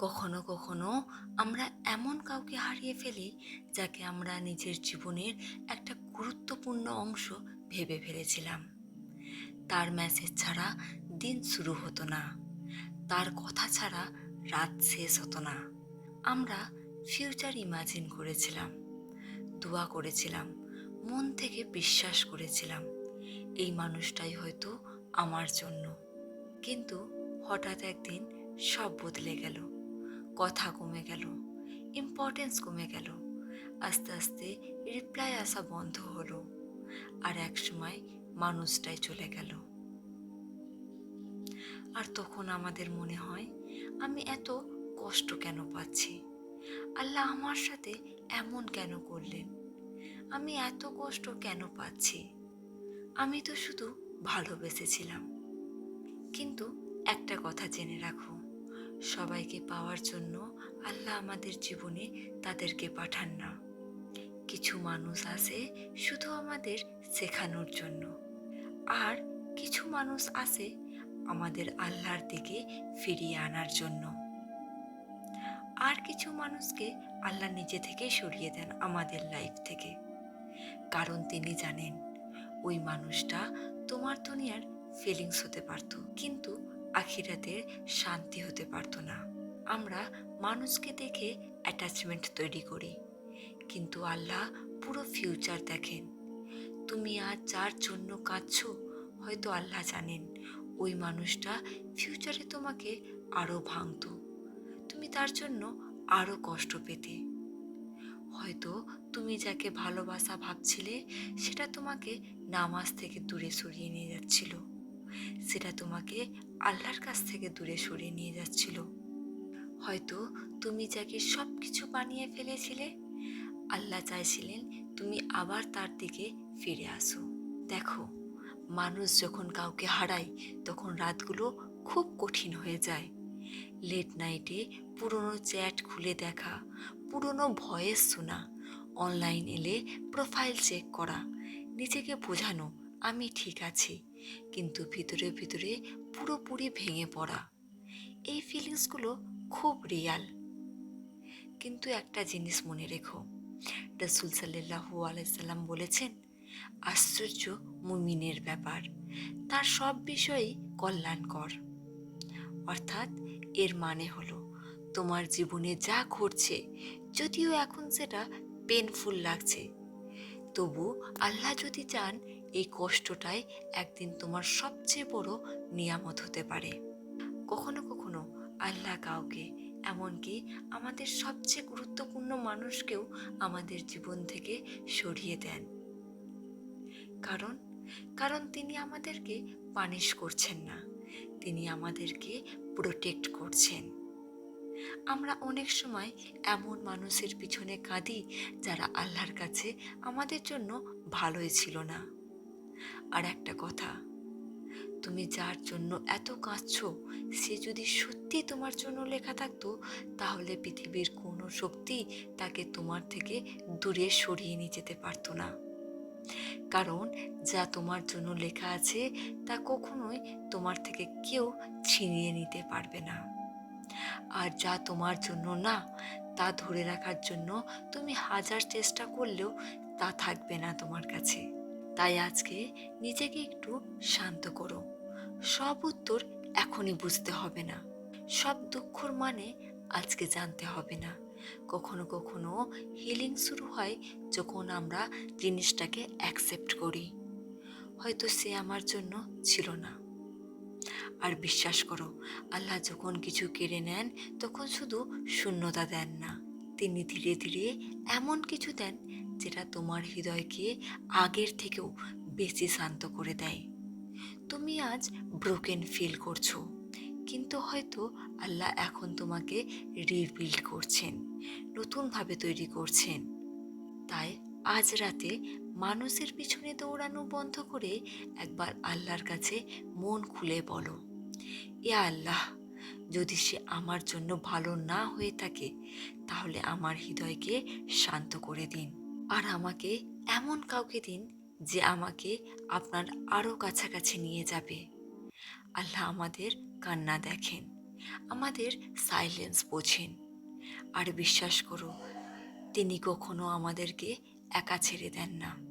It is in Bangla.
কখনো কখনো আমরা এমন কাউকে হারিয়ে ফেলি যাকে আমরা নিজের জীবনের একটা গুরুত্বপূর্ণ অংশ ভেবে ফেলেছিলাম। তার মেসেজ ছাড়া দিন শুরু হতো না, তার কথা ছাড়া রাত শেষ হতো না। আমরা ফিউচার ইমাজিন করেছিলাম, দোয়া করেছিলাম, মন থেকে বিশ্বাস করেছিলাম এই মানুষটাই হয়তো আমার জন্য। কিন্তু হঠাৎ একদিন সব বদলে গেল। কথা কমে গেল, ইম্পর্টেন্স কমে গেল, আস্তে আস্তে রিপ্লাই আসা বন্ধ হলো, আর এক সময় মানুষটাই চলে গেল। আর তখন আমাদের মনে হয়, আমি এত কষ্ট কেন পাচ্ছি? আল্লাহ আমার সাথে এমন কেন করলেন? আমি এত কষ্ট কেন পাচ্ছি? আমি তো শুধু ভালোবেসেছিলাম। কিন্তু একটা কথা জেনে রাখো, সবাইকে পাওয়ার জন্য আল্লাহ আমাদের জীবনে তাদেরকে পাঠান না। কিছু মানুষ আসে শুধু আমাদের শেখানোর জন্য, আর কিছু মানুষ আসে আমাদের আল্লাহর দিকে ফিরিয়ে আনার জন্য। আর কিছু মানুষকে আল্লাহ নিজে থেকেই সরিয়ে দেন আমাদের লাইফ থেকে, কারণ তিনি জানেন ওই মানুষটা তোমার দুনিয়ার ফিলিংস হতে পারত, কিন্তু আখিরাতের শান্তি হতে পারত না। আমরা মানুষকে দেখে অ্যাটাচমেন্ট তৈরি করি, কিন্তু আল্লাহ পুরো ফিউচার দেখেন। তুমি আজ যার জন্য কাঁদছো, হয়তো আল্লাহ জানেন ওই মানুষটা ফিউচারে তোমাকে আরো ভাঙতো, তুমি তার জন্য আরো কষ্ট পেতে। হয়তো তুমি যাকে ভালোবাসা ভাবছিলে সেটা তোমাকে নামাজ থেকে দূরে সরিয়ে নিয়ে যাচ্ছিল, সেটা তোমাকে আল্লাহর কাছ থেকে দূরে সরিয়ে নিয়ে যাচ্ছিল। হয়তো তুমি যাকে সব কিছু বানিয়ে ফেলেছিলে, আল্লাহ চাইছিলেন তুমি আবার তার দিকে ফিরে আসো। দেখো, মানুষ যখন কাউকে হারায় তখন রাতগুলো খুব কঠিন হয়ে যায়। লেট নাইটে পুরনো চ্যাট খুলে দেখা, পুরনো ভয়েস শোনা, অনলাইন এলে প্রোফাইল চেক করা, নিজেকে বোঝানো আমি ঠিক আছি, কিন্তু ভিতরে ভিতরে পুরোপুরি ভেঙে পড়া। এই ফিলিংসগুলো খুব রিয়াল। কিন্তু একটা জিনিস মনে রেখো, রাসূল সাল্লাল্লাহু আলাইহি সাল্লাম বলেছেন, আশ্চর্য মুমিনের ব্যাপার, তার সব বিষয়ই কল্যাণকর। অর্থাৎ এর মানে হলো, তোমার জীবনে যা ঘটছে, যদিও এখন সেটা পেনফুল লাগছে, তবু আল্লাহ যদি চান এই কষ্টটাই একদিন তোমার সবচেয়ে বড় নিয়ামত হতে পারে। কখনো কখনো আল্লাহ কাউকে, এমনকি আমাদের সবচেয়ে গুরুত্বপূর্ণ মানুষকেও আমাদের জীবন থেকে সরিয়ে দেন। কারণ কারণ তিনি আমাদেরকে পানিশ করছেন না, তিনি আমাদেরকে প্রোটেক্ট করছেন। আমরা অনেক সময় এমন মানুষের পিছনে কাঁদি যারা আল্লাহর কাছে আমাদের জন্য ভালোই ছিল না। আর একটা কথা, তুমি যার জন্য এত কাঁদছো, সে যদি সত্যি তোমার জন্য লেখা থাকতো, তাহলে পৃথিবীর কোনো শক্তি তাকে তোমার থেকে দূরে সরিয়ে নিয়ে যেতে পারতো না। কারণ যা তোমার জন্য লেখা আছে তা কখনোই তোমার থেকে কেউ ছিনিয়ে নিতে পারবে না। আর যা তোমার জন্য না, তা ধরে রাখার জন্য তুমি হাজার চেষ্টা করলেও তা থাকবে না তোমার কাছে। তাই আজকে নিজেকে একটু শান্ত করো। সব উত্তর এখনই বুঝতে হবে না, সব দুঃখর মানে আজকে জানতে হবে না। কখনো কখনো হিলিং শুরু হয় যখন আমরা জিনিসটাকে অ্যাকসেপ্ট করি, হয়তো সে আমার জন্য ছিল না। আর বিশ্বাস করো, আল্লাহ যখন কিছু কেড়ে নেন তখন শুধু শূন্যতা দেন না, তিনি ধীরে ধীরে এমন কিছু দেন যেটা তোমার হৃদয়কে আগের থেকেও বেশি শান্ত করে দেয়। তুমি আজ ব্রোকেন ফিল করছো, কিন্তু হয়তো আল্লাহ এখন তোমাকে রিবিল্ড করছেন, নতুনভাবে তৈরি করছেন। তাই আজ রাতে মানুষের পিছনে দৌড়ানো বন্ধ করে একবার আল্লাহর কাছে মন খুলে বলো, ইয়া আল্লাহ, যদি সে আমার জন্য ভালো না হয়ে থাকে তাহলে আমার হৃদয়কে শান্ত করে দিন, আর আমাকে এমন কাউকে দিন যে আমাকে আপনার আরো কাছাকাছি নিয়ে যাবে। আল্লাহ আমাদের কান্না দেখেন, আমাদের সাইলেন্স বোঝেন। আর বিশ্বাস করো, তিনি কখনো আমাদেরকে একা ছেড়ে দেন না।